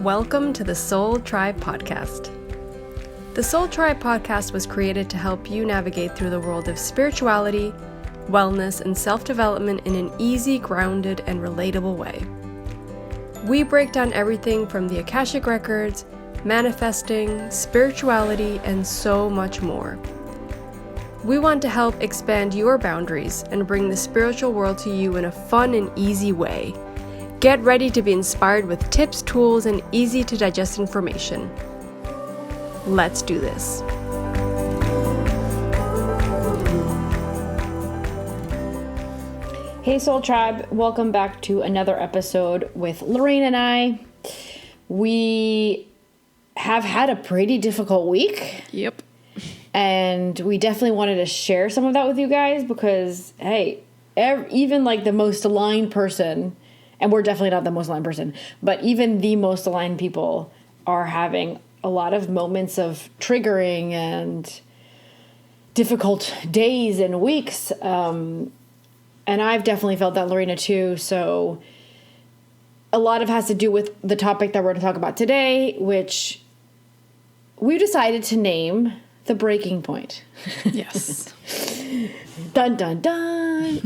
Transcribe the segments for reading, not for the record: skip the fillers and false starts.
Welcome to the Soul Tribe Podcast. The Soul Tribe Podcast was created to help you navigate through the world of spirituality, wellness, and self-development in an easy, grounded, and relatable way. We break down everything from the Akashic Records, manifesting, spirituality, and so much more. We want to help expand your boundaries and bring the spiritual world to you in a fun and easy way. Get ready to be inspired with tips, tools, and easy to digest information. Let's do this. Hey Soul Tribe, welcome back to another episode with Lorraine and I. We have had a pretty difficult week. Yep. And we definitely wanted to share some of that with you guys because, hey, even like the most aligned person, and we're definitely not the most aligned person, but even the most aligned people are having a lot of moments of triggering and difficult days and weeks. And I've definitely felt that, Lorena, too. So a lot of it has to do with the topic that we're going to talk about today, which we decided to name the breaking point. Yes. Dun, dun, dun.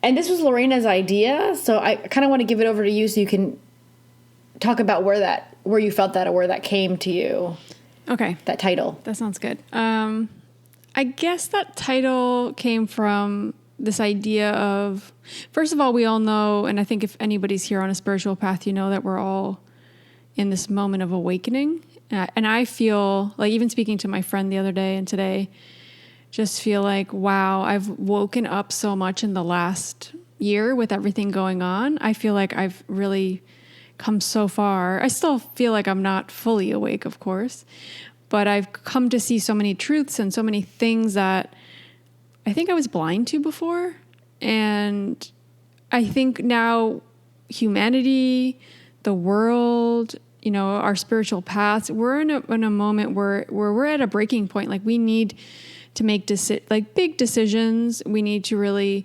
And this was Lorena's idea, so I kind of want to give it over to you so you can talk about where you felt that or where that came to you. Okay. That title. That sounds good. I guess that title came from this idea of, first of all, we all know, and I think if anybody's here on a spiritual path, you know that we're all in this moment of awakening. And I feel like, even speaking to my friend the other day and today, just feel like, wow, I've woken up so much in the last year with everything going on. I feel like I've really come so far. I still feel like I'm not fully awake, of course, but I've come to see so many truths and so many things that I think I was blind to before. And I think now humanity, the world, you know, our spiritual paths, we're in a moment where we're at a breaking point. Like, we need to make big decisions. We need to really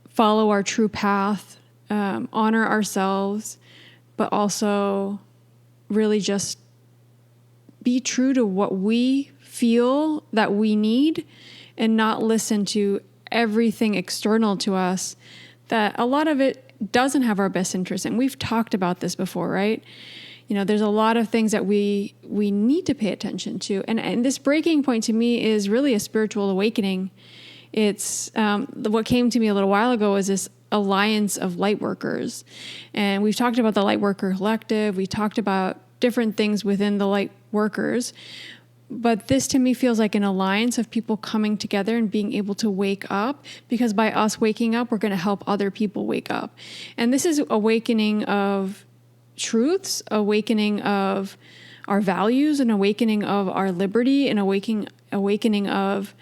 follow our true path, honor ourselves, but also really just be true to what we feel that we need and not listen to everything external to us that a lot of it doesn't have our best interest. And we've talked about this before, right? You know, there's a lot of things that we need to pay attention to. And this breaking point to me is really a spiritual awakening. It's what came to me a little while ago was this alliance of light workers. And we've talked about the Light Worker Collective. We talked about different things within the light workers. But this to me feels like an alliance of people coming together and being able to wake up, because by us waking up, we're going to help other people wake up. And this is awakening of truths, awakening of our values, an awakening of our liberty, an awakening of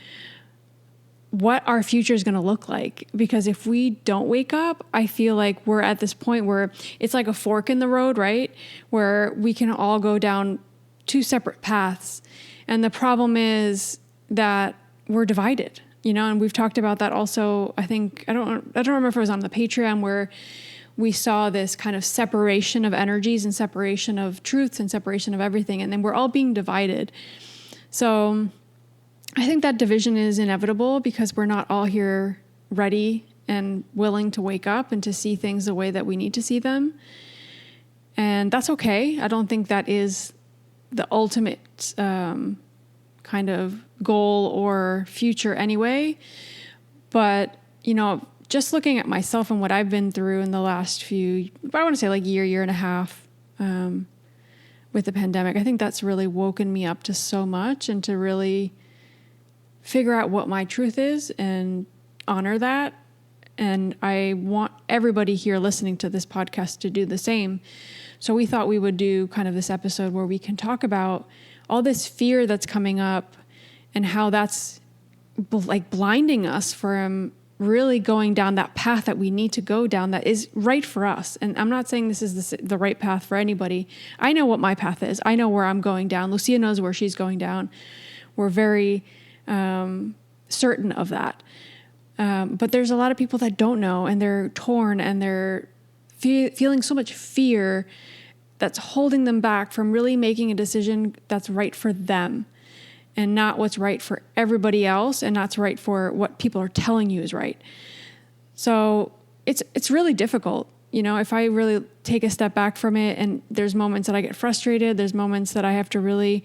what our future is going to look like. Because if we don't wake up, I feel like we're at this point where it's like a fork in the road, right? Where we can all go down two separate paths. And the problem is that we're divided, you know, and we've talked about that also. I think, I don't remember if it was on the Patreon where we saw this kind of separation of energies and separation of truths and separation of everything. And then we're all being divided. So I think that division is inevitable because we're not all here ready and willing to wake up and to see things the way that we need to see them. And that's okay. I don't think that is the ultimate kind of goal or future anyway. But, you know, just looking at myself and what I've been through in the last I want to say like year and a half with the pandemic, I think that's really woken me up to so much and to really figure out what my truth is and honor that. And I want everybody here listening to this podcast to do the same. So we thought we would do kind of this episode where we can talk about all this fear that's coming up and how that's like blinding us from really going down that path that we need to go down that is right for us. And I'm not saying this is the right path for anybody. I know what my path is. I know where I'm going down. Lucia knows where she's going down. We're very certain of that. But there's a lot of people that don't know, and they're torn and they're feeling so much fear that's holding them back from really making a decision that's right for them and not what's right for everybody else and not right for what people are telling you is right. So it's really difficult. You know, if I really take a step back from it, and there's moments that I get frustrated, there's moments that I have to really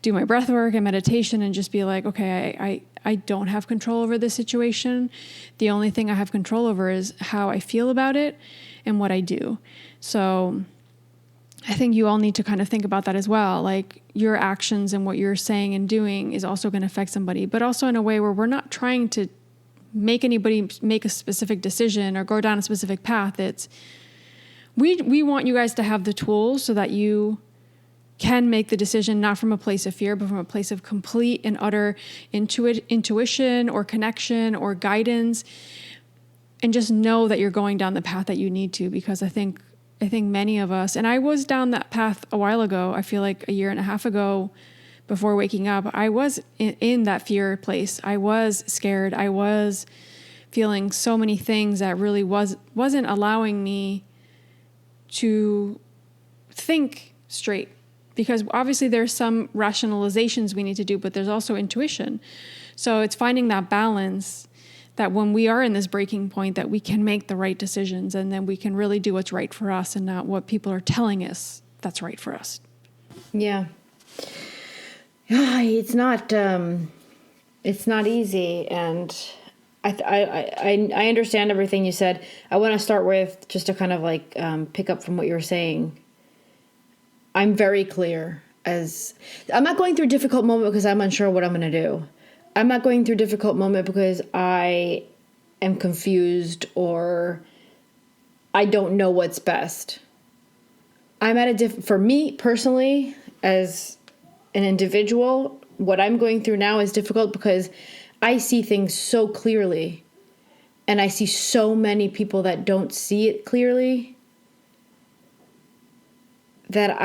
do my breath work and meditation and just be like, okay, I don't have control over this situation. The only thing I have control over is how I feel about it and what I do. So I think you all need to kind of think about that as well. Like, your actions and what you're saying and doing is also going to affect somebody, but also in a way where we're not trying to make anybody make a specific decision or go down a specific path. It's we want you guys to have the tools so that you can make the decision not from a place of fear, but from a place of complete and utter intuition or connection or guidance, and just know that you're going down the path that you need to. Because I think many of us, and I was down that path a while ago, I feel like a year and a half ago, before waking up, I was in that fear place. I was scared. I was feeling so many things that really wasn't allowing me to think straight. Because obviously there's some rationalizations we need to do, but there's also intuition. So it's finding that balance that when we are in this breaking point, that we can make the right decisions, and then we can really do what's right for us and not what people are telling us that's right for us. Yeah. It's not easy, and I understand everything you said. I want to start with, just to kind of like pick up from what you were saying. I'm very clear. I'm not going through a difficult moment because I'm unsure what I'm going to do. I'm not going through a difficult moment because I am confused or I don't know what's best. I'm at for me personally, as an individual, what I'm going through now is difficult because I see things so clearly, and I see so many people that don't see it clearly, that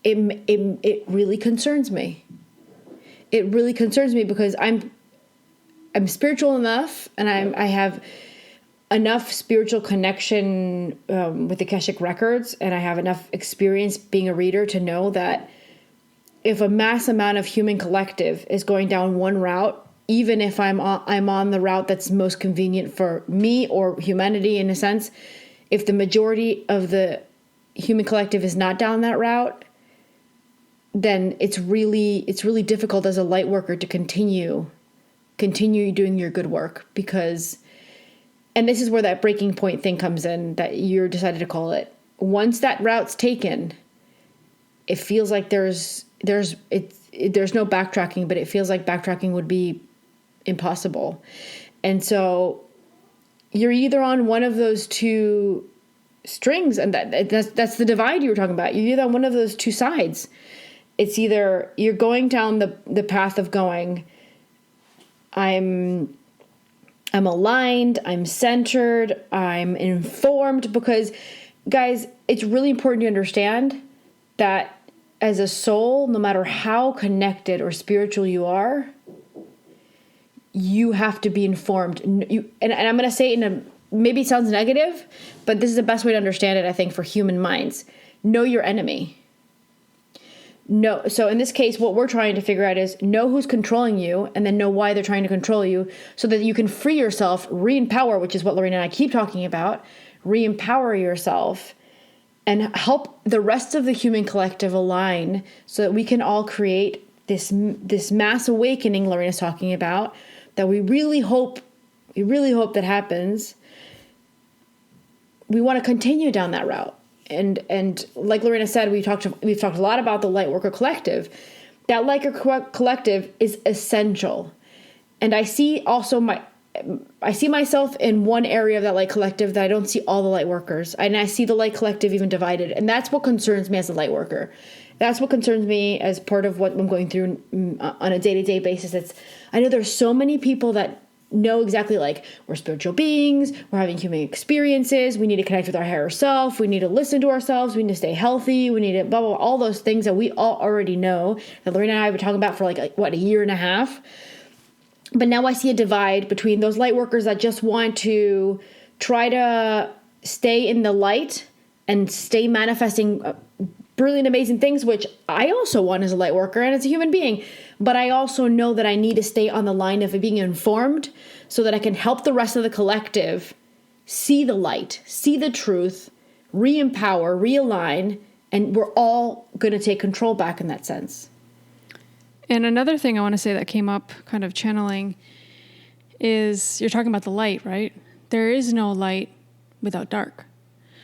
it really concerns me. It really concerns me because I'm spiritual enough, and I have enough spiritual connection with the Akashic Records, and I have enough experience being a reader to know that if a mass amount of human collective is going down one route, even if I'm on the route that's most convenient for me or humanity in a sense, if the majority of the human collective is not down that route, then it's really difficult as a light worker to continue doing your good work, because, and this is where that breaking point thing comes in that you decided to call it. Once that route's taken, it feels like there's no backtracking, but it feels like backtracking would be impossible. And so you're either on one of those two strings, and that's the divide you were talking about. You're either on one of those two sides. It's either you're going down the path of going, I'm aligned, I'm centered, I'm informed, because guys, it's really important to understand that as a soul, no matter how connected or spiritual you are, you have to be informed. And I'm going to say it maybe it sounds negative, but this is the best way to understand it, I think, for human minds. Know your enemy. So in this case, what we're trying to figure out is know who's controlling you, and then know why they're trying to control you, so that you can free yourself, re-empower, which is what Lorena and I keep talking about, re-empower yourself, and help the rest of the human collective align so that we can all create this mass awakening Lorena's talking about, that we really hope that happens. We want to continue down that route. And like Lorena said, we've talked a lot about the Lightworker Collective. That Lightworker Collective is essential. And I see myself in one area of that Light Collective that I don't see all the Lightworkers. And I see the Light Collective even divided. And that's what concerns me as a Lightworker. That's what concerns me as part of what I'm going through on a day-to-day basis. I know there's so many people that know exactly, like, we're spiritual beings, we're having human experiences, we need to connect with our higher self, we need to listen to ourselves, we need to stay healthy, we need to blah, blah, blah, all those things that we all already know, that Lorena and I have been talking about for a year and a half. But now I see a divide between those light workers that just want to try to stay in the light and stay manifesting brilliant, amazing things, which I also want as a light worker and as a human being. But I also know that I need to stay on the line of being informed so that I can help the rest of the collective see the light, see the truth, re-empower, realign, and we're all going to take control back in that sense. And another thing I want to say that came up kind of channeling is you're talking about the light, right? There is no light without dark.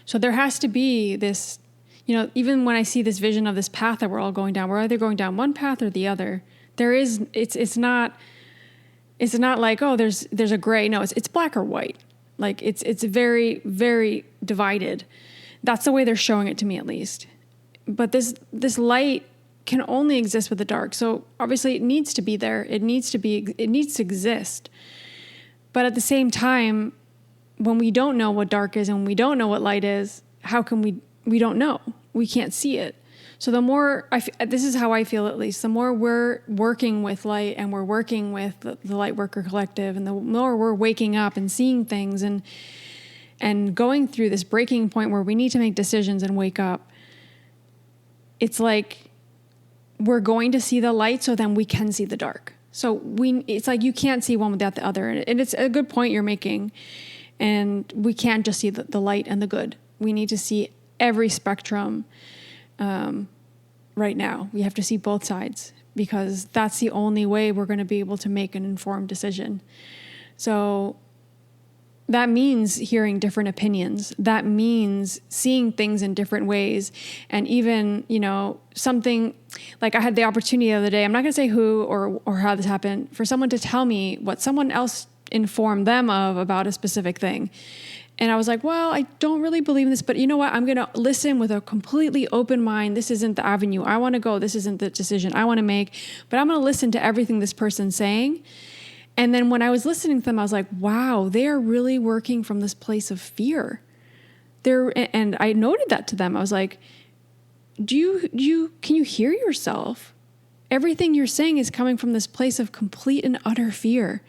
So there has to be this, even when I see this vision of this path that we're all going down, we're either going down one path or the other. It's not like, oh, there's a gray. No, it's black or white. Like it's very, very divided. That's the way they're showing it to me, at least. But this light can only exist with the dark. So obviously it needs to be there. It needs to exist. But at the same time, when we don't know what dark is and when we don't know what light is, how can we don't know. We can't see it. So the more, this is how I feel at least, the more we're working with light and we're working with the Light Worker Collective, and the more we're waking up and seeing things and going through this breaking point where we need to make decisions and wake up, it's like we're going to see the light so then we can see the dark. So it's like you can't see one without the other. And it's a good point you're making. And we can't just see the light and the good. We need to see every spectrum right now. We have to see both sides, because that's the only way we're going to be able to make an informed decision. So that means hearing different opinions. That means seeing things in different ways. And even, something like I had the opportunity the other day, I'm not going to say who or how this happened, for someone to tell me what someone else informed them of about a specific thing. And I was like, well, I don't really believe in this, but you know what? I'm going to listen with a completely open mind. This isn't the avenue I want to go. This isn't the decision I want to make, but I'm going to listen to everything this person's saying. And then when I was listening to them, I was like, wow, they are really working from this place of fear. And I noted that to them. I was like, can you hear yourself? Everything you're saying is coming from this place of complete and utter fear.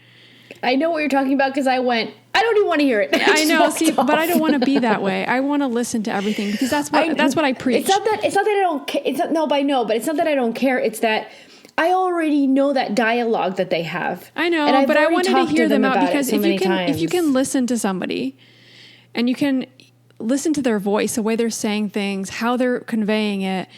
I know what you're talking about, because I don't even want to hear it. I know, but I don't want to be that way. I want to listen to everything, because that's what I preach. It's not that I don't care. But it's not that I don't care. It's that I already know that dialogue that they have. I know, but I wanted to hear them out, because if you can listen to somebody and you can listen to their voice, the way they're saying things, how they're conveying it,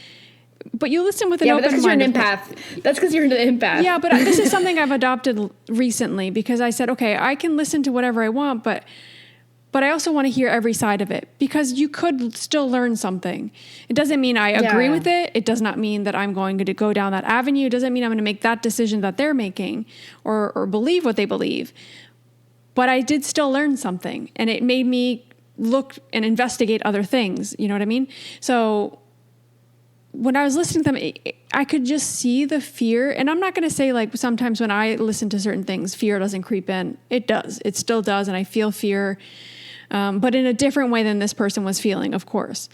but you listen with an open mind. That's because you're an empath. That's because you're an empath. Yeah, but this is something I've adopted recently, because I said, okay, I can listen to whatever I want, but I also want to hear every side of it, because you could still learn something. It doesn't mean I agree with it. It does not mean that I'm going to go down that avenue. It doesn't mean I'm going to make that decision that they're making or believe what they believe. But I did still learn something, and it made me look and investigate other things. You know what I mean? So when I was listening to them, I could just see the fear. And I'm not going to say, like, sometimes when I listen to certain things, fear doesn't creep in. It does. It still does. And I feel fear, but in a different way than this person was feeling, of course.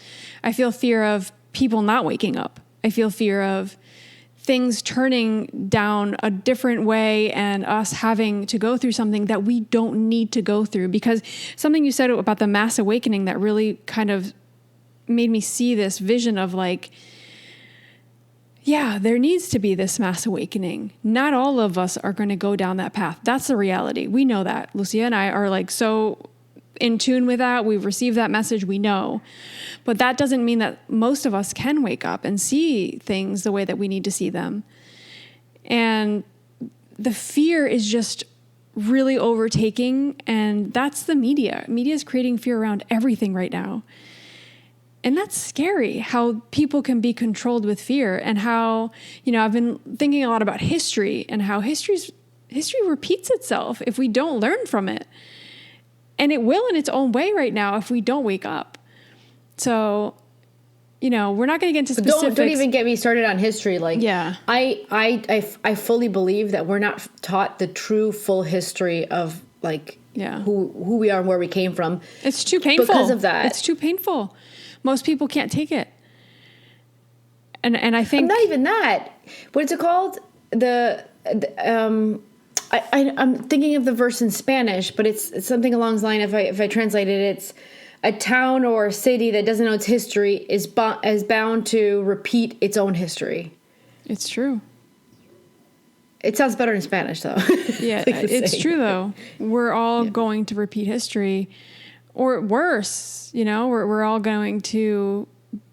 I feel fear of people not waking up. I feel fear of things turning down a different way and us having to go through something that we don't need to go through. Because something you said about the mass awakening that really kind of made me see this vision of, like, yeah, there needs to be this mass awakening. Not all of us are going to go down that path. That's the reality. We know that. Lucia and I are, like, so in tune with that. We've received that message. We know. But that doesn't mean that most of us can wake up and see things the way that we need to see them. And the fear is just really overtaking. And that's the media. Media is creating fear around everything right now. And that's scary, how people can be controlled with fear, and how, I've been thinking a lot about history and how history repeats itself if we don't learn from it. And it will in its own way right now if we don't wake up. So, we're not going to get into specifics. Don't even get me started on history. Like, yeah. I fully believe that we're not taught the true full history of, like, who we are and where we came from. It's too painful. Because of that. It's too painful. Most people can't take it. And I think... Not even that. What's it called? I'm thinking of the verse in Spanish, but it's something along the line, if I translate it, it's a town or a city that doesn't know its history is bound to repeat its own history. It's true. It sounds better in Spanish, though. Yeah, it's true, though. We're all going to repeat history, or worse, we're all going to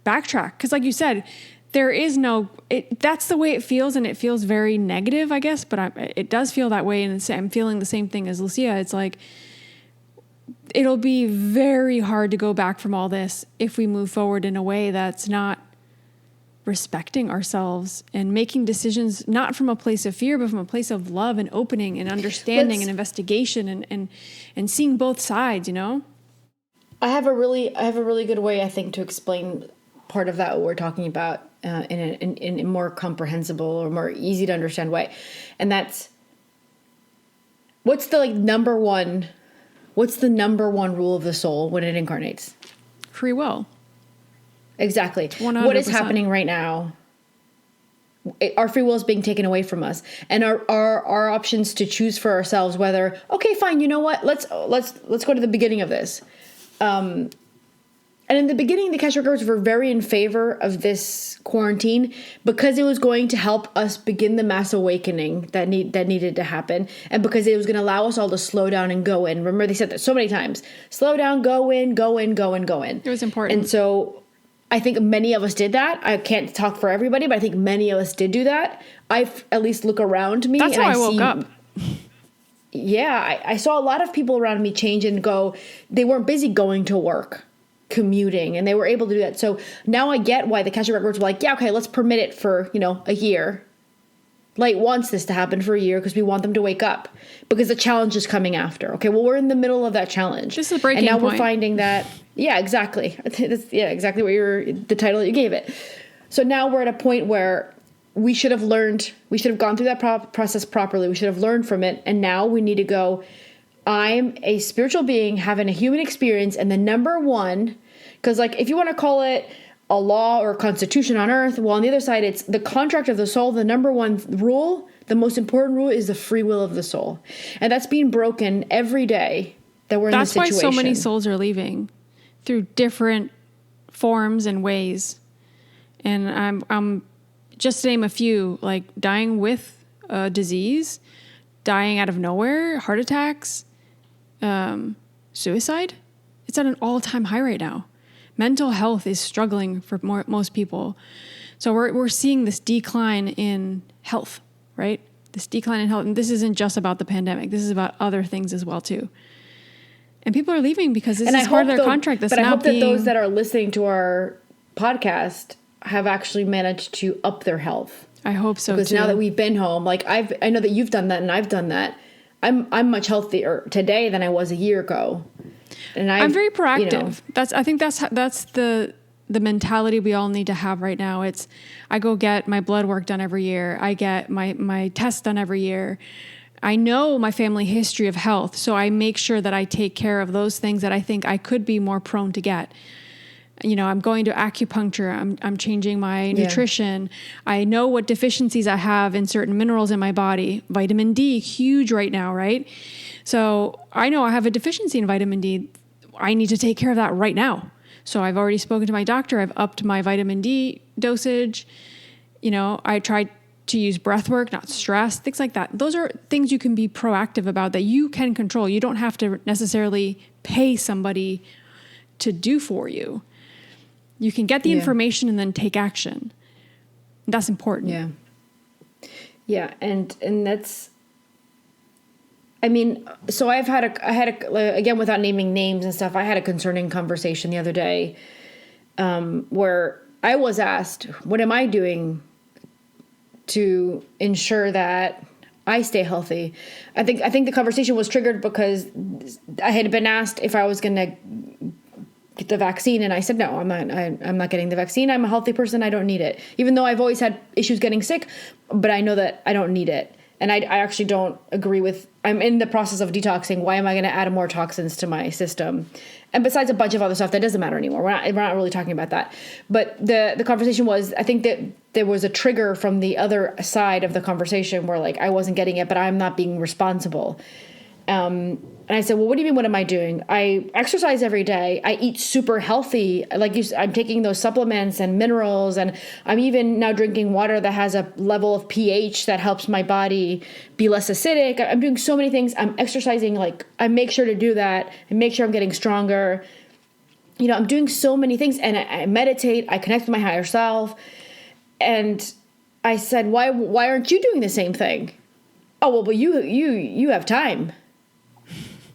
backtrack. Because like you said, there is that's the way it feels, and it feels very negative, I guess, but it does feel that way, and I'm feeling the same thing as Lucia. It's like, it'll be very hard to go back from all this if we move forward in a way that's not respecting ourselves and making decisions not from a place of fear, but from a place of love and opening and understanding and investigation and seeing both sides, I have a really good way, I think, to explain part of that, what we're talking about in a more comprehensible or more easy to understand way. And that's, what's the number one rule of the soul when it incarnates? Free will. Exactly. 100%. What is happening right now? Our free will is being taken away from us, and our options to choose for ourselves. Whether, okay, fine, you know what? Let's go to the beginning of this. And in the beginning, the Akashic Records were very in favor of this quarantine because it was going to help us begin the mass awakening that needed to happen, and because it was going to allow us all to slow down and go in. Remember, they said that so many times: slow down, go in, go in, go in, go in. It was important, and so I think many of us did that. I can't talk for everybody, but I think many of us did do that. I at least look around me. That's how I woke up. Yeah, I saw a lot of people around me change and go. They weren't busy going to work, commuting, and they were able to do that. So now I get why the Akashic Records were like, yeah, okay, let's permit it for, a year. Light wants this to happen for a year because we want them to wake up, because the challenge is coming after. Okay, well, we're in the middle of that challenge. This is a breaking point. And now we're finding that, yeah, exactly. That's, yeah, exactly what the title that you gave it. So now we're at a point where we should have gone through that process properly. We should have learned from it. And now we need to go, I'm a spiritual being having a human experience. And the number one, because if you want to call it a law or a constitution on earth, well, on the other side, it's the contract of the soul. The number one rule, the most important rule, is the free will of the soul. And that's being broken every day that we're in this situation. That's why so many souls are leaving through different forms and ways. And I'm just to name a few, like dying with a disease, dying out of nowhere, heart attacks, suicide. It's at an all-time high right now. Mental health is struggling for most people. So we're seeing this decline in health, right? This decline in health. And this isn't just about the pandemic. This is about other things as well, too. And people are leaving because this is part of their contract. But I hope that those that are listening to our podcast have actually managed to up their health. I hope so, because too. now that we've been home, I know that you've done that and I've done that. I'm much healthier today than I was a year ago. And I'm very proactive. I think that's the mentality we all need to have right now. I go get my blood work done every year. I get my tests done every year. I know my family history of health, so I make sure that I take care of those things that I think I could be more prone to get. I'm going to acupuncture. I'm changing my nutrition. I know what deficiencies I have in certain minerals in my body. Vitamin D, huge right now, right? So I know I have a deficiency in vitamin D. I need to take care of that right now. So I've already spoken to my doctor. I've upped my vitamin D dosage. I tried to use breath work, not stress, things like that. Those are things you can be proactive about that you can control. You don't have to necessarily pay somebody to do for you. You can get the information and then take action. That's important. Yeah. Yeah. And that's, I mean, so I had again, without naming names and stuff, I had a concerning conversation the other day, where I was asked, what am I doing to ensure that I stay healthy? I think the conversation was triggered because I had been asked if I was going to get the vaccine, and I said no, I'm not getting the vaccine. I'm a healthy person. I don't need it. Even though I've always had issues getting sick, but I know that I don't need it. And I actually don't agree with, I'm in the process of detoxing. Why am I going to add more toxins to my system? And besides a bunch of other stuff that doesn't matter anymore. We're not really talking about that. But the conversation was, I think that there was a trigger from the other side of the conversation where I wasn't getting it, but I'm not being responsible. And I said, well, what do you mean, what am I doing? I exercise every day. I eat super healthy. I'm taking those supplements and minerals, and I'm even now drinking water that has a level of pH that helps my body be less acidic. I'm doing so many things. I'm exercising. I make sure to do that. I make sure I'm getting stronger. I'm doing so many things, and I meditate. I connect with my higher self. And I said, why aren't you doing the same thing? Oh, well, but you have time.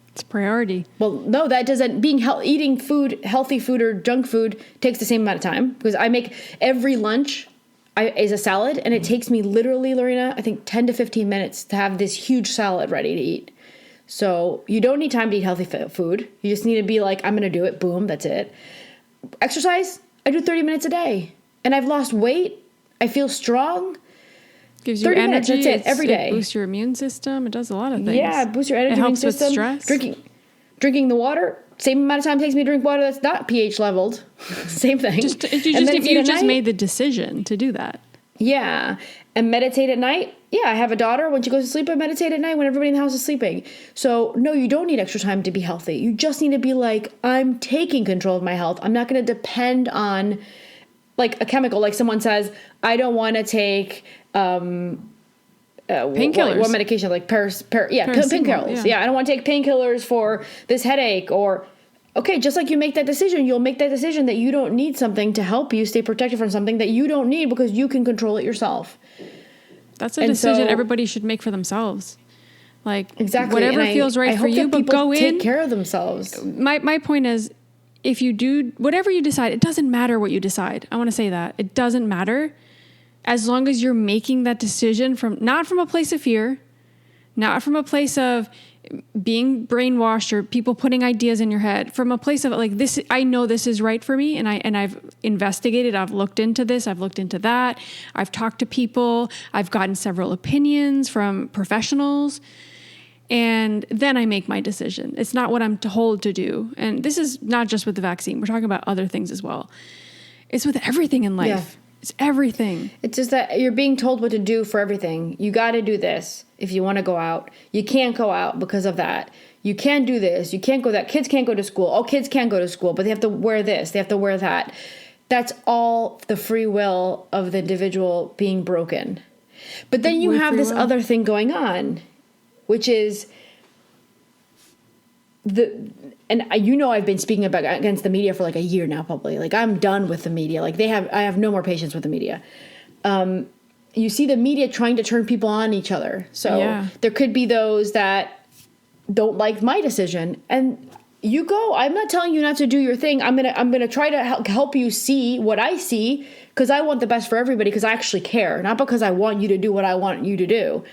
It's priority. Well, no, that doesn't. Eating food, healthy food or junk food takes the same amount of time, because I make every lunch is a salad, and it takes me literally, Lorena, I think 10 to 15 minutes to have this huge salad ready to eat. So you don't need time to eat healthy food. You just need to be like, I'm going to do it. Boom, that's it. Exercise, I do 30 minutes a day, and I've lost weight. I feel strong. Gives you energy. Minutes, that's it, every day. It boosts your immune system. It does a lot of things. Yeah, it boosts your energy, it helps immune system. With stress. Drinking the water, same amount of time it takes me to drink water that's not pH leveled. Same thing. You just made the decision to do that. Yeah. And meditate at night. Yeah, I have a daughter. When she goes to sleep, I meditate at night when everybody in the house is sleeping. So, no, you don't need extra time to be healthy. You just need to be like, I'm taking control of my health. I'm not going to depend on like a chemical. Like someone says, I don't want to take painkillers. What medication? Like painkillers. Yeah, I don't want to take painkillers for this headache. Or, okay, just like you make that decision, you'll make that decision that you don't need something to help you stay protected from something that you don't need because you can control it yourself. That's a decision everybody should make for themselves. Like, exactly. Whatever feels right for you, but go in. Take care of themselves. My point is, if you do whatever you decide, it doesn't matter what you decide. I want to say that. It doesn't matter. As long as you're making that decision not from a place of fear, not from a place of being brainwashed or people putting ideas in your head, from a place of like, this, I know this is right for me. And I've investigated, I've looked into this, I've looked into that. I've talked to people, I've gotten several opinions from professionals, and then I make my decision. It's not what I'm told to do. And this is not just with the vaccine. We're talking about other things as well. It's with everything in life. Yeah. It's everything. It's just that you're being told what to do for everything. You got to do this if you want to go out. You can't go out because of that. You can't do this. You can't go that. Kids can't go to school. Oh, kids can go to school, but they have to wear this. They have to wear that. That's all the free will of the individual being broken. But then you have this other thing going on, which is I've been speaking against the media for like a year now, probably. Like, I'm done with the media. Like, I have no more patience with the media. You see the media trying to turn people on each other. So there could be those that don't like my decision, and you go. I'm not telling you not to do your thing. I'm gonna try to help you see what I see, because I want the best for everybody, because I actually care, not because I want you to do what I want you to do.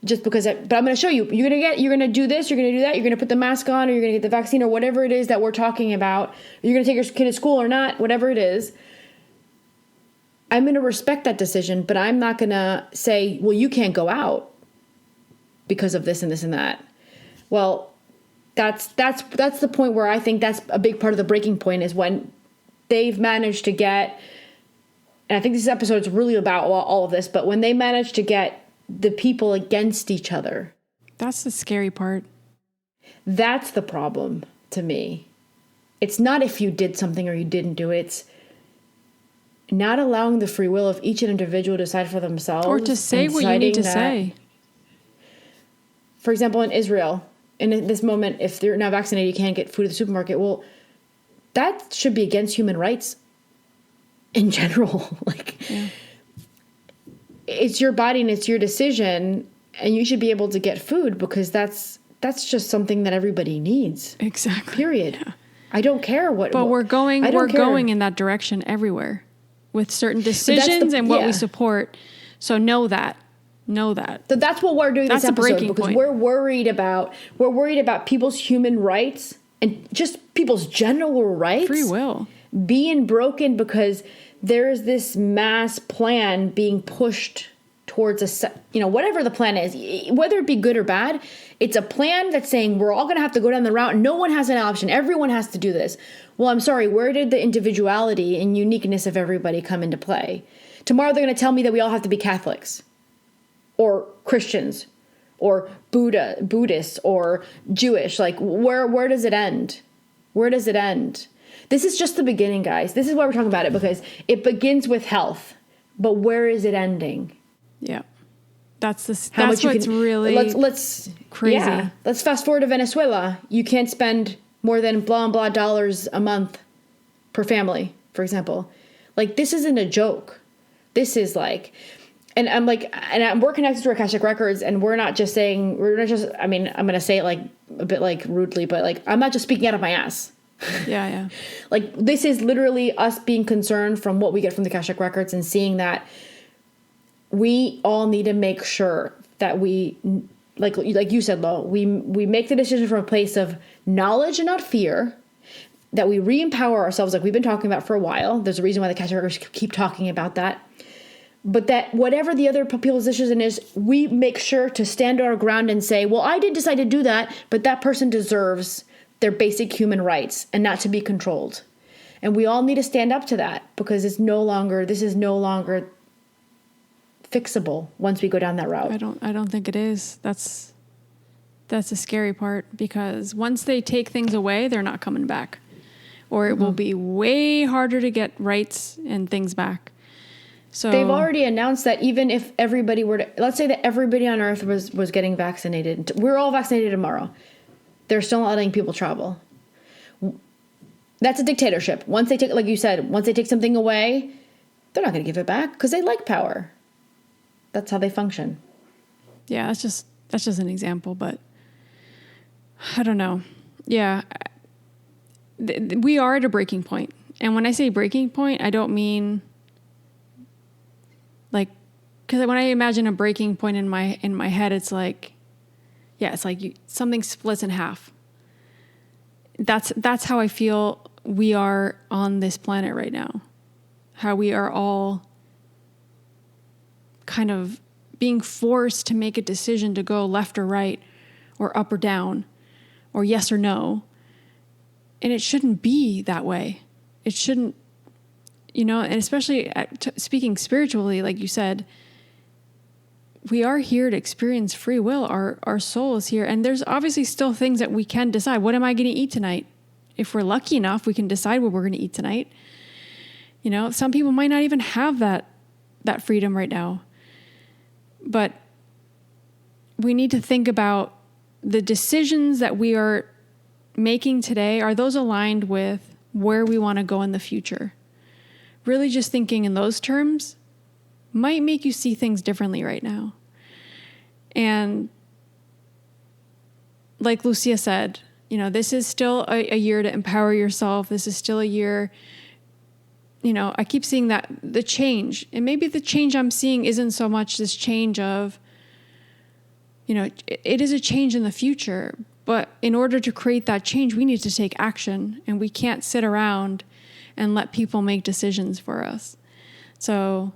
Just because, but I'm going to show you. You're going to do this. You're going to do that. You're going to put the mask on, or you're going to get the vaccine, or whatever it is that we're talking about. You're going to take your kid to school or not, whatever it is. I'm going to respect that decision, but I'm not going to say, well, you can't go out because of this and this and that. Well, that's the point where I think that's a big part of the breaking point, is when they've managed to get, and I think this episode is really about all of this, but when they manage to get the people against each other. That's the scary part. That's the problem to me. It's not if you did something or you didn't do it. It's not allowing the free will of each individual to decide for themselves. Or to say what you need to say. For example, in Israel, in this moment, if they're not vaccinated, you can't get food at the supermarket. Well, that should be against human rights in general. It's your body and it's your decision, and you should be able to get food, because that's just something that everybody needs. Exactly. Period. Yeah. I don't care what. But we're going in that direction everywhere with certain decisions and what we support. So know that. So that's what we're doing this episode, because we're worried about people's human rights and just people's general rights. Free will being broken because there is this mass plan being pushed towards whatever the plan is, whether it be good or bad. It's a plan that's saying we're all going to have to go down the route. No one has an option. Everyone has to do this. Well, I'm sorry. Where did the individuality and uniqueness of everybody come into play? Tomorrow they're going to tell me that we all have to be Catholics or Christians or Buddhist or Jewish. Like, where does it end? Where does it end? This is just the beginning, guys. This is why we're talking about it, because it begins with health. But where is it ending? Yeah. That's what's really let's crazy. Yeah. Let's fast forward to Venezuela. You can't spend more than blah, blah dollars a month per family, for example. Like, this isn't a joke. This is like, and we're connected to Akashic Records, and we're not just, I mean, I'm going to say it like a bit like rudely, but like, I'm not just speaking out of my ass. Yeah, yeah. Like, this is literally us being concerned from what we get from the Akashic Records and seeing that we all need to make sure that we, like you said, Lo, we make the decision from a place of knowledge and not fear, that we re-empower ourselves like we've been talking about for a while. There's a reason why the Akashic Records keep talking about that. But that whatever the other people's decision is, we make sure to stand our ground and say, well, I didn't decide to do that, but that person deserves their basic human rights and not to be controlled. And we all need to stand up to that, because this is no longer fixable once we go down that route. I don't think it is. That's the scary part, because once they take things away, they're not coming back. Or it will be way harder to get rights and things back. So they've already announced that even if everybody were to, let's say that everybody on Earth was getting vaccinated, we're all vaccinated tomorrow, they're still not letting people travel. That's a dictatorship. Once they take, like you said, once they take something away, they're not going to give it back because they like power. That's how they function. Yeah, that's just an example, but I don't know. Yeah, we are at a breaking point. And when I say breaking point, I don't mean like, because when I imagine a breaking point in my head, it's like, yeah, it's like something splits in half. That's how I feel we are on this planet right now. How we are all kind of being forced to make a decision to go left or right, or up or down, or yes or no. And it shouldn't be that way. It shouldn't, and especially speaking spiritually, like you said, we are here to experience free will. Our soul is here. And there's obviously still things that we can decide. What am I going to eat tonight? If we're lucky enough, we can decide what we're going to eat tonight. Some people might not even have that freedom right now. But we need to think about the decisions that we are making today. Are those aligned with where we want to go in the future? Really just thinking in those terms might make you see things differently right now. And like Lucia said, this is still a year to empower yourself. This is still a year, I keep seeing that the change, and maybe the change I'm seeing isn't so much this change of, it is a change in the future, but in order to create that change, we need to take action, and we can't sit around and let people make decisions for us. So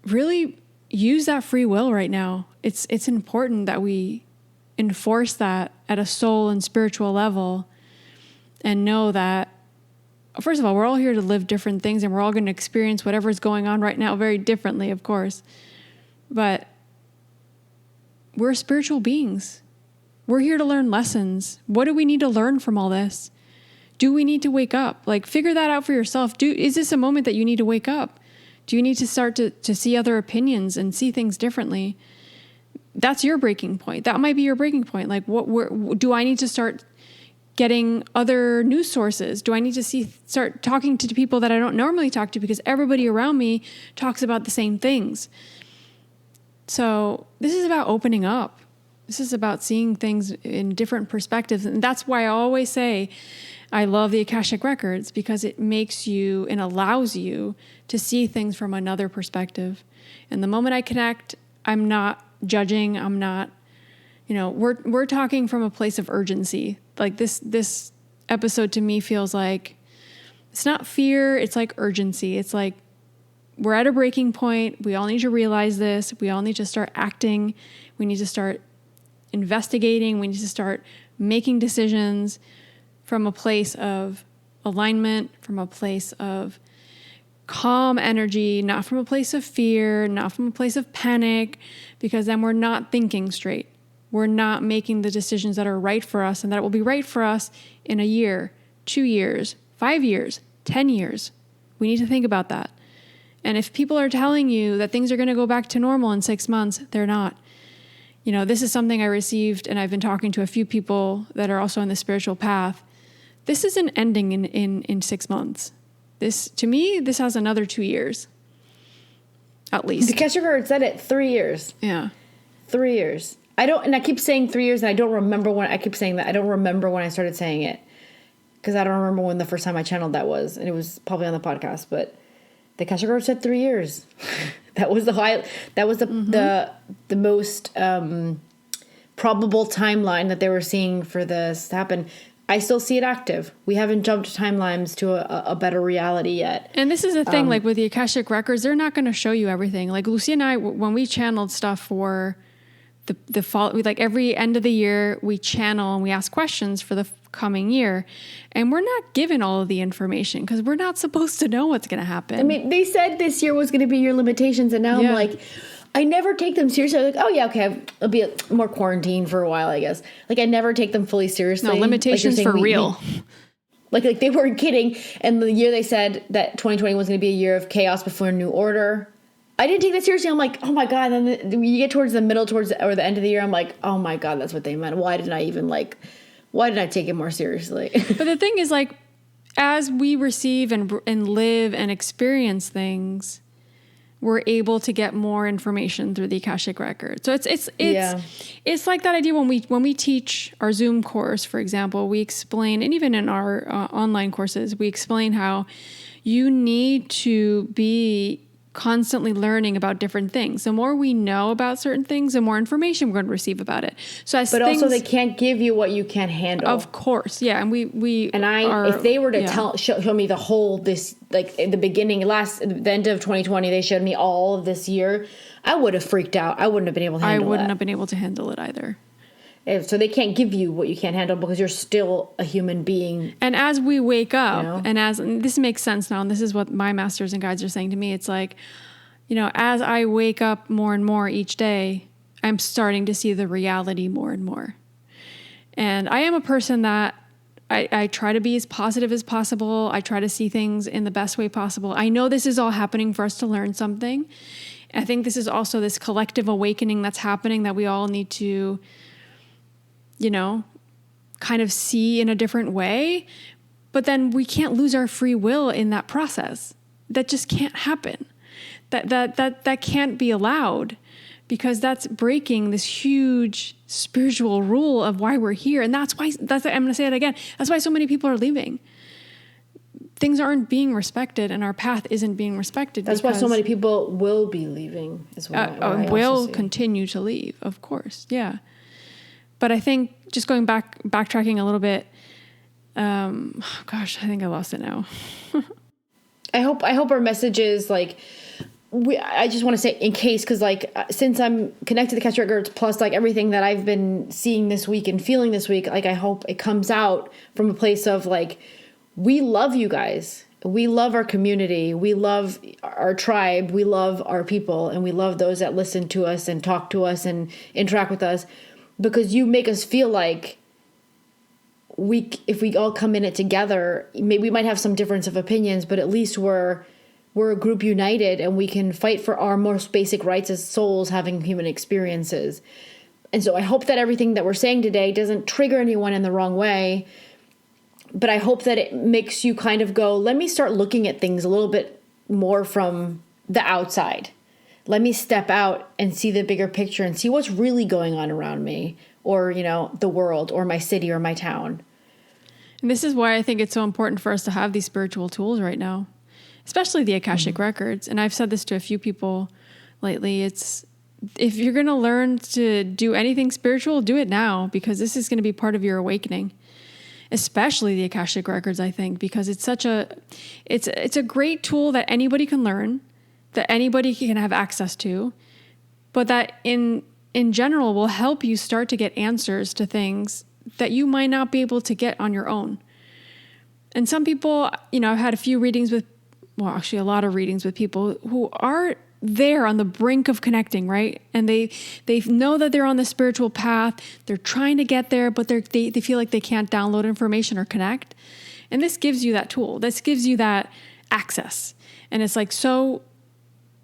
really use that free will right now. It's important that we enforce that at a soul and spiritual level, and know that, first of all, we're all here to live different things, and we're all going to experience whatever's going on right now very differently, of course. But we're spiritual beings. We're here to learn lessons. What do we need to learn from all this? Do we need to wake up? Like, figure that out for yourself. Is this a moment that you need to wake up? Do you need to start to see other opinions and see things differently? That's your breaking point. That might be your breaking point. Like, do I need to start getting other news sources? Do I need to start talking to people that I don't normally talk to, because everybody around me talks about the same things? So this is about opening up. This is about seeing things in different perspectives. And that's why I always say I love the Akashic Records, because it makes you and allows you to see things from another perspective. And the moment I connect, I'm not judging. I'm not, we're talking from a place of urgency. Like this episode to me feels like it's not fear. It's like urgency. It's like we're at a breaking point. We all need to realize this. We all need to start acting. We need to start investigating. We need to start making decisions from a place of alignment, from a place of calm energy, not from a place of fear, not from a place of panic, because then we're not thinking straight. We're not making the decisions that are right for us and that it will be right for us in a year, 2 years, 5 years, 10 years. We need to think about that. And if people are telling you that things are going to go back to normal in 6 months, they're not. You know, this is something I received, and I've been talking to a few people that are also on the spiritual path. This isn't ending in 6 months. This, to me, this has another 2 years. At least. The Akashic Record said it, 3 years. Yeah. 3 years. I keep saying 3 years, and I don't remember when, I keep saying that. I don't remember when I started saying it. Because I don't remember when the first time I channeled that was. And it was probably on the podcast, but the Akashic Record said 3 years. That was the most probable timeline that they were seeing for this to happen. I still see it active. We haven't jumped timelines to a better reality yet. And this is the thing, like with the Akashic Records, they're not going to show you everything. Like Lucy and I, when we channeled stuff for the fall, like every end of the year, we channel and we ask questions for the coming year. And we're not given all of the information because we're not supposed to know what's going to happen. I mean, they said this year was going to be your limitations, and now I'm like, I never take them seriously. I'm like, oh yeah, okay, I'll be more quarantined for a while, I guess. Like I never take them fully seriously. No, limitations like for real. Like they weren't kidding. And the year they said that 2020 was going to be a year of chaos before a new order, I didn't take that seriously. I'm like, oh my God. And then you get towards the middle, or the end of the year, I'm like, oh my God, that's what they meant. Why didn't I take it more seriously? But the thing is, like, as we receive and live and experience things, we're able to get more information through the Akashic Record. So it's like that idea when we teach our Zoom course, for example, we explain, and even in our online courses, we explain how you need to be constantly learning about different things. The more we know about certain things, the more information we're going to receive about it. So also they can't give you what you can't handle. Of course, yeah. And if they were to show me the whole this, like in the beginning, the end of 2020, they showed me all of this year, I would have freaked out. I wouldn't have been able to handle it. I wouldn't have been able to handle it either. So they can't give you what you can't handle because you're still a human being. And as we wake up, and this makes sense now, and this is what my masters and guides are saying to me, it's like, you know, as I wake up more and more each day, I'm starting to see the reality more and more. And I am a person that I try to be as positive as possible. I try to see things in the best way possible. I know this is all happening for us to learn something. I think this is also this collective awakening that's happening that we all need to, you know, kind of see in a different way, but then we can't lose our free will in that process. That just can't happen. That can't be allowed, because that's breaking this huge spiritual rule of why we're here. And I'm going to say it again. That's why so many people are leaving. Things aren't being respected, and our path isn't being respected. That's why so many people will be leaving as well. Will continue to leave, of course. Yeah. But I think just backtracking a little bit, I think I lost it now. I hope our message is like, I just want to say in case, because like since I'm connected to the Akashic Records, plus like everything that I've been seeing this week and feeling this week, like I hope it comes out from a place of like, we love you guys. We love our community. We love our tribe. We love our people, and we love those that listen to us and talk to us and interact with us. Because you make us feel like if we all come in it together, maybe we might have some difference of opinions, but at least we're a group united, and we can fight for our most basic rights as souls having human experiences. And so I hope that everything that we're saying today doesn't trigger anyone in the wrong way, but I hope that it makes you kind of go, let me start looking at things a little bit more from the outside. Let me step out and see the bigger picture and see what's really going on around me, or, you know, the world, or my city, or my town. And this is why I think it's so important for us to have these spiritual tools right now, especially the Akashic Records. And I've said this to a few people lately. It's, if you're going to learn to do anything spiritual, do it now, because this is going to be part of your awakening, especially the Akashic Records, I think, because it's a great tool that anybody can learn, that anybody can have access to, but that in general will help you start to get answers to things that you might not be able to get on your own. And some people, you know, I've had a few readings with well, actually a lot of readings with people who are there on the brink of connecting, right? And they know that they're on the spiritual path. They're trying to get there, but they feel like they can't download information or connect. And this gives you that tool. This gives you that access. And it's like, so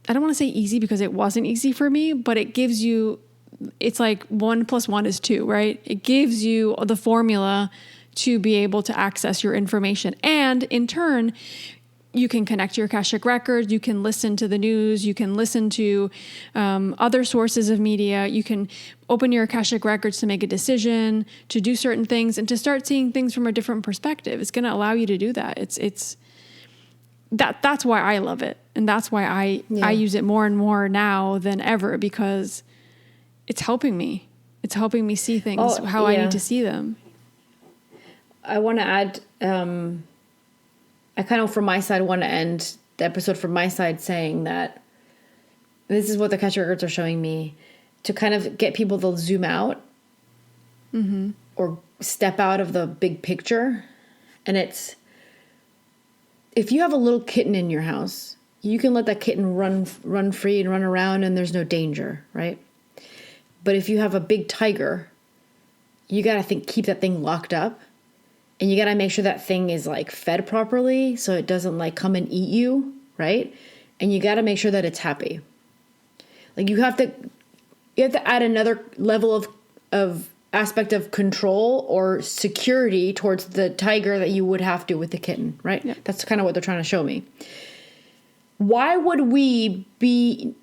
I don't want to say easy because it wasn't easy for me, but it gives you, it's like 1 + 1 is 2, right? It gives you the formula to be able to access your information. And in turn, you can connect to your Akashic records, you can listen to the news, you can listen to other sources of media, you can open your Akashic records to make a decision, to do certain things, and to start seeing things from a different perspective. It's going to allow you to do that. That's why I love it. And that's why I use it more and more now than ever, because it's helping me. It's helping me see things how I need to see them. I want to add, I kind of, from my side, want to end the episode from my side saying that this is what the Akashic records are showing me, to kind of get people to zoom out or step out of the big picture. And it's, if you have a little kitten in your house, you can let that kitten run free and run around and there's no danger, right? But if you have a big tiger, you got to keep that thing locked up. And you got to make sure that thing is like fed properly so it doesn't like come and eat you, right? And you got to make sure that it's happy. Like you have to add another level of aspect of control or security towards the tiger that you would have to with the kitten, right? Yeah. That's kind of what they're trying to show me. Why would we be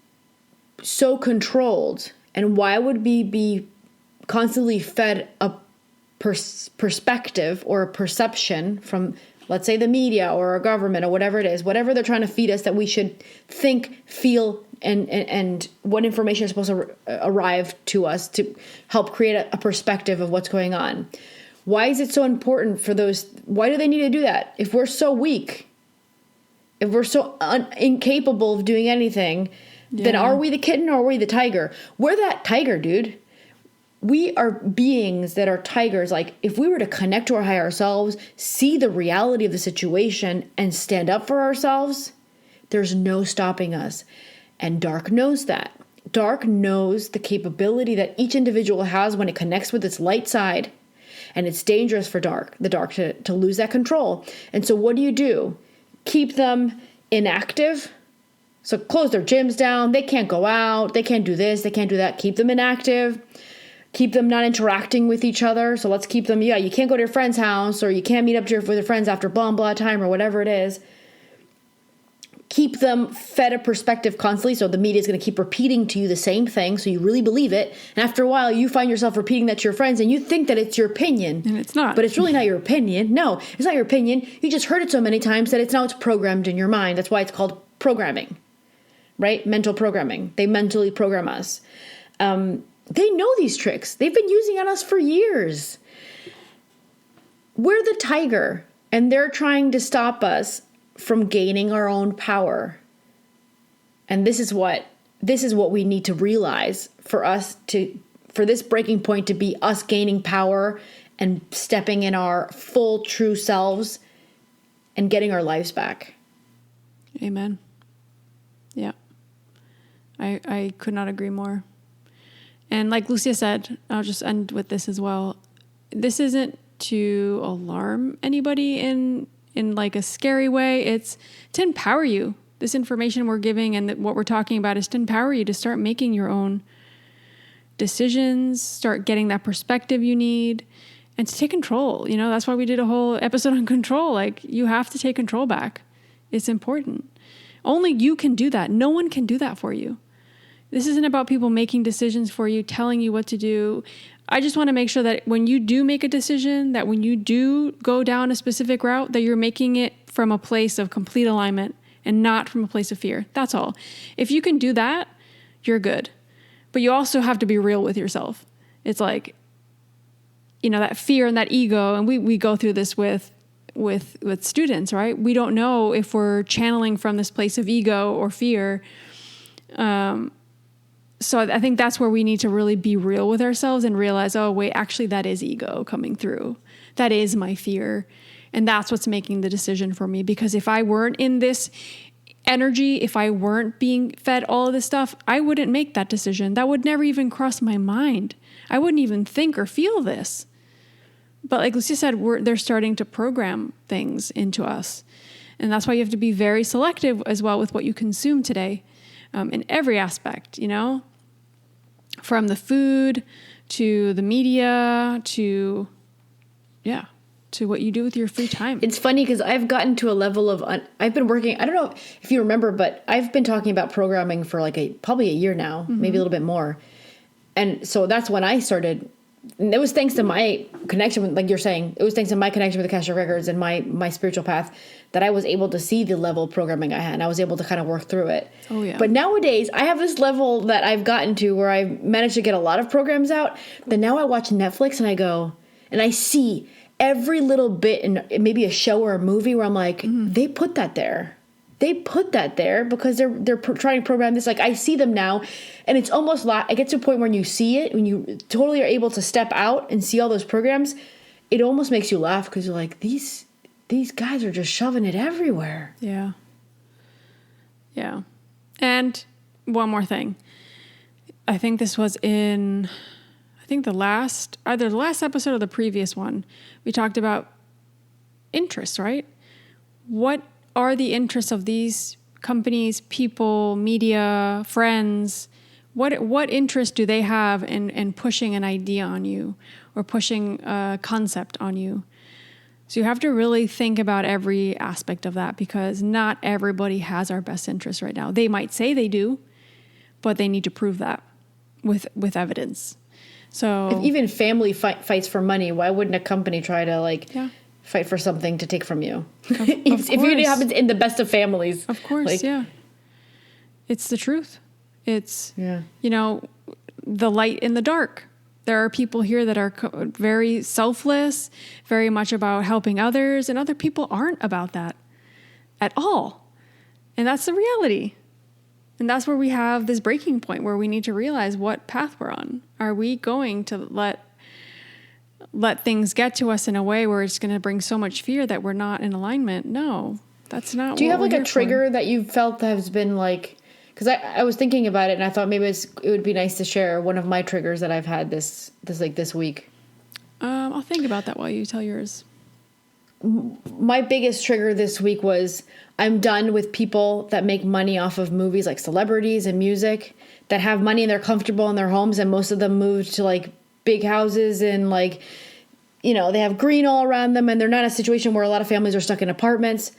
so controlled, and why would we be constantly fed a perspective or a perception from, let's say, the media or our government or whatever it is, whatever they're trying to feed us that we should think, feel, and what information is supposed to arrive to us to help create a perspective of what's going on? Why is it so important for those? Why do they need to do that? If we're so weak, if we're so incapable of doing anything, then are we the kitten or are we the tiger? We're that tiger, dude. We are beings that are tigers. Like, if we were to connect to our higher selves, see the reality of the situation, and stand up for ourselves, there's no stopping us. And Dark knows that. Dark knows the capability that each individual has when it connects with its light side. And it's dangerous for the dark to lose that control. And so what do? Keep them inactive. So close their gyms down. They can't go out. They can't do this. They can't do that. Keep them inactive. Keep them not interacting with each other. So let's keep them, you can't go to your friend's house, or you can't meet up with your friends after blah, blah time, or whatever it is. Keep them fed a perspective constantly. So the media is going to keep repeating to you the same thing. So you really believe it. And after a while, you find yourself repeating that to your friends, and you think that it's your opinion. And it's not. But it's really not your opinion. No, it's not your opinion. You just heard it so many times that it's programmed in your mind. That's why it's called programming, right? Mental programming. They mentally program us. They know these tricks. They've been using on us for years. We're the tiger, and they're trying to stop us from gaining our own power. And this is what we need to realize for this breaking point to be us gaining power and stepping in our full true selves and getting our lives back. Amen. Yeah. I could not agree more. And like Lucia said, I'll just end with this as well. This isn't to alarm anybody in like a scary way. It's to empower you. This information we're giving and what we're talking about is to empower you to start making your own decisions, start getting that perspective you need, and to take control. That's why we did a whole episode on control. Like, you have to take control back. It's important. Only you can do that. No one can do that for you. This isn't about people making decisions for you, telling you what to do. I just want to make sure that when you do make a decision, that when you do go down a specific route, that you're making it from a place of complete alignment and not from a place of fear. That's all. If you can do that, you're good. But you also have to be real with yourself. It's like, that fear and that ego, and we go through this with students, right? We don't know if we're channeling from this place of ego or fear. So I think that's where we need to really be real with ourselves and realize, oh, wait, actually that is ego coming through. That is my fear. And that's what's making the decision for me. Because if I weren't in this energy, if I weren't being fed all of this stuff, I wouldn't make that decision. That would never even cross my mind. I wouldn't even think or feel this. But like Lucia said, they're starting to program things into us. And that's why you have to be very selective as well with what you consume today, in every aspect, you know, from the food to the media to what you do with your free time. It's funny because I've gotten to a level of, I've been working, I don't know if you remember, but I've been talking about programming for like probably a year now, maybe a little bit more. And so that's when I started. And it was thanks to my connection with, like you're saying, it was thanks to my connection with Akashic Records and my spiritual path that I was able to see the level of programming I had. And I was able to kind of work through it. Oh, yeah. But nowadays, I have this level that I've gotten to where I've managed to get a lot of programs out. But now I watch Netflix and I go, and I see every little bit in maybe a show or a movie where I'm like, they put that there. They put that there because they're trying to program this. Like, I see them now, and it's almost like, it gets to a point when you see it, when you totally are able to step out and see all those programs, it almost makes you laugh because you're like, these guys are just shoving it everywhere. Yeah. Yeah. And one more thing. I think this was in, either the last episode or the previous one, we talked about interests, right? What are the interests of these companies, people, media, friends? What interest do they have in pushing an idea on you or pushing a concept on you? So you have to really think about every aspect of that because not everybody has our best interest right now. They might say they do, but they need to prove that with evidence. So if even family fights for money, why wouldn't a company try to fight for something to take from you? Of if it happens in the best of families. Of course, It's the truth. It's, the light in the dark. There are people here that are very selfless, very much about helping others, and other people aren't about that at all. And that's the reality. And that's where we have this breaking point where we need to realize what path we're on. Are we going to let things get to us in a way where it's going to bring so much fear that we're not in alignment? No, that's not. Do you have like a trigger that you felt has been like, because I was thinking about it and I thought maybe it would be nice to share one of my triggers that I've had this week. I'll think about that while you tell yours. My biggest trigger this week was I'm done with people that make money off of movies, like celebrities and music, that have money and they're comfortable in their homes, and most of them moved to like big houses and like, they have green all around them, and they're not in a situation where a lot of families are stuck in apartments.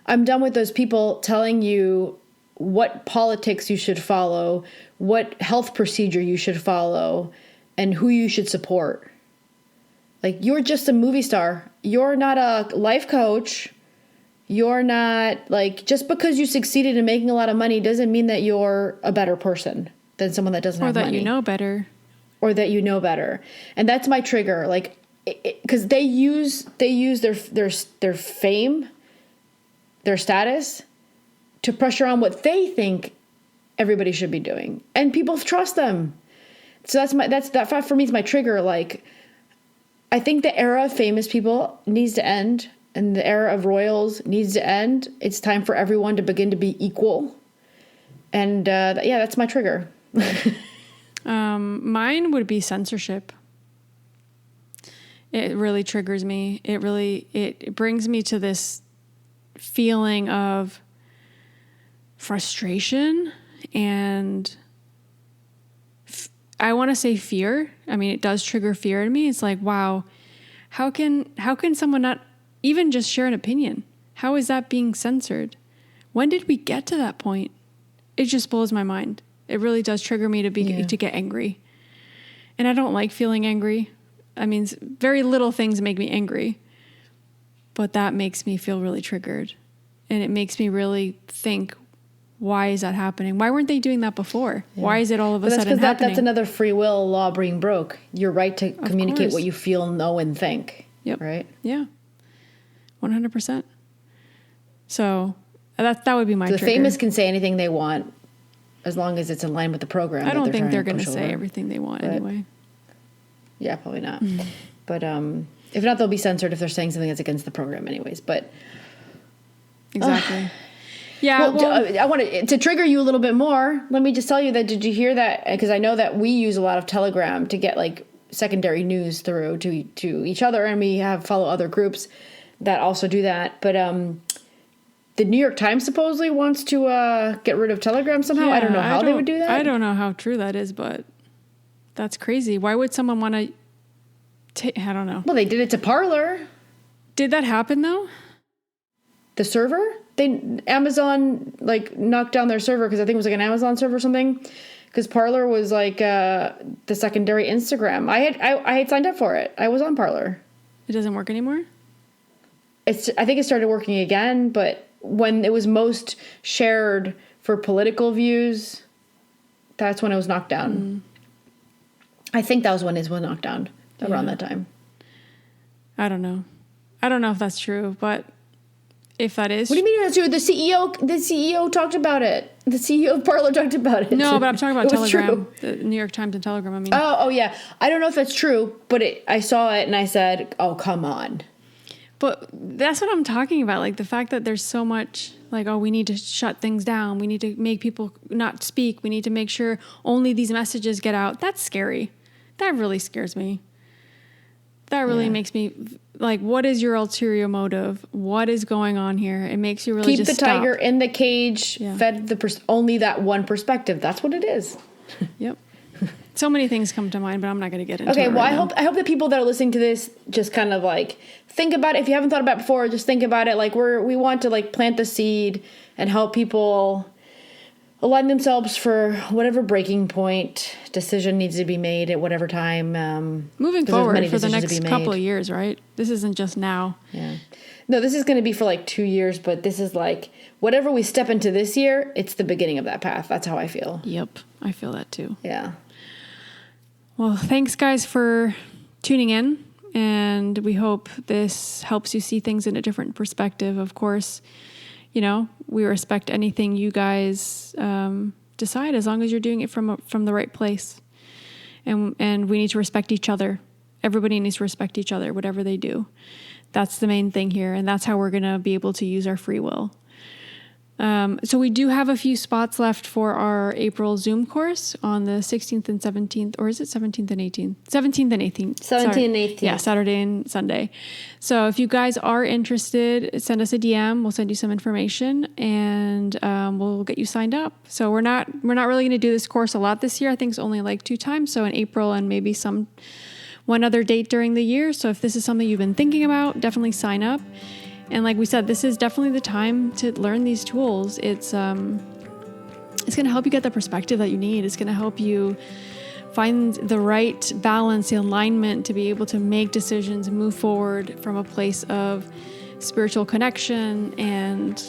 I'm done with those people telling you what politics you should follow, what health procedure you should follow, and who you should support. Like, you're just a movie star. You're not a life coach. You're not, like, just because you succeeded in making a lot of money doesn't mean that you're a better person than someone that doesn't have money. Or that you know better. Or that you know better. And that's my trigger. Like, because they use their fame, their status, to pressure on what they think everybody should be doing, and people trust them. So that for me is my trigger. Like, I think the era of famous people needs to end, and the era of royals needs to end. It's time for everyone to begin to be equal, and that's my trigger. Mine would be censorship. It really triggers me. It brings me to this feeling of frustration and I want to say fear. I mean, it does trigger fear in me. It's like, wow, how can someone not even just share an opinion? How is that being censored? When did we get to that point? It just blows my mind. It really does trigger me to get angry. And I don't like feeling angry. I mean, very little things make me angry, but that makes me feel really triggered. And it makes me really think, why is that happening? Why weren't they doing that before? Yeah. Why is it all of a sudden happening? That's another free will law being broke. Your right to communicate what you feel, know, and think. Yep. Right? Yeah. 100%. So that would be my trigger. The famous can say anything they want as long as it's in line with the program. I don't think they're going to say everything they want anyway. Yeah, probably not. But If not, they'll be censored if they're saying something that's against the program anyways. But exactly. Yeah. Well, I want to trigger you a little bit more. Let me just tell you that, did you hear that? Because I know that we use a lot of Telegram to get like secondary news through to each other, and we follow other groups that also do that. But the New York Times supposedly wants to get rid of Telegram somehow. Yeah, I don't know how they would do that. I don't know how true that is, but that's crazy. Why would someone want to I don't know. Well, they did it to Parler. Did that happen though? The server? Amazon like knocked down their server because I think it was like an Amazon server or something. Because Parler was like the secondary Instagram. I had signed up for it. I was on Parler. It doesn't work anymore? I think it started working again, but when it was most shared for political views, that's when it was knocked down. I think that was when it was knocked down around that time. I don't know. I don't know if that's true, but if that is... What do you mean that's true? The CEO talked about it. The CEO of Parler talked about it. No, but I'm talking about Telegram. True. The New York Times and Telegram, I mean. Oh, yeah. I don't know if that's true, but I saw it and I said, oh, come on. But that's what I'm talking about. Like the fact that there's so much like, oh, we need to shut things down. We need to make people not speak. We need to make sure only these messages get out. That's scary. That really scares me. That really makes me like, what is your ulterior motive? What is going on here? It makes you really keep just the tiger in the cage, fed only that one perspective. That's what it is. Yep. So many things come to mind, but I'm not going to get into it. Okay, well, right I hope the people that are listening to this just kind of like think about it. If you haven't thought about it before, just think about it. Like we want to like plant the seed and help people align themselves for whatever breaking point decision needs to be made at whatever time. Moving forward for the next couple of years, right? This isn't just now. Yeah. No, this is going to be for like 2 years, but this is like whatever we step into this year, it's the beginning of that path. That's how I feel. Yep. I feel that too. Yeah. Well, thanks guys for tuning in, and we hope this helps you see things in a different perspective. Of course, you know, we respect anything you guys decide as long as you're doing it from the right place. And we need to respect each other. Everybody needs to respect each other, whatever they do. That's the main thing here, and that's how we're going to be able to use our free will. So we do have a few spots left for our April Zoom course on the 16th and 17th, or is it 17th and 18th? 17th and 18th. 17th and 18th. Yeah, Saturday and Sunday. So if you guys are interested, send us a DM. We'll send you some information, and we'll get you signed up. So we're not really going to do this course a lot this year. I think it's only like 2 times. So in April and maybe one other date during the year. So if this is something you've been thinking about, definitely sign up. And like we said, this is definitely the time to learn these tools. It's going to help you get the perspective that you need. It's going to help you find the right balance, the alignment to be able to make decisions, move forward from a place of spiritual connection and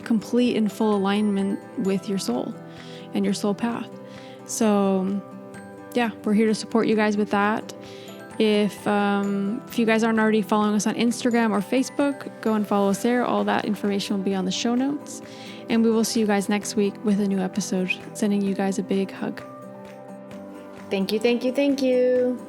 complete and full alignment with your soul and your soul path. So yeah, we're here to support you guys with that. If you guys aren't already following us on Instagram or Facebook, go and follow us there. All that information will be on the show notes. And we will see you guys next week with a new episode. Sending you guys a big hug. Thank you, thank you, thank you.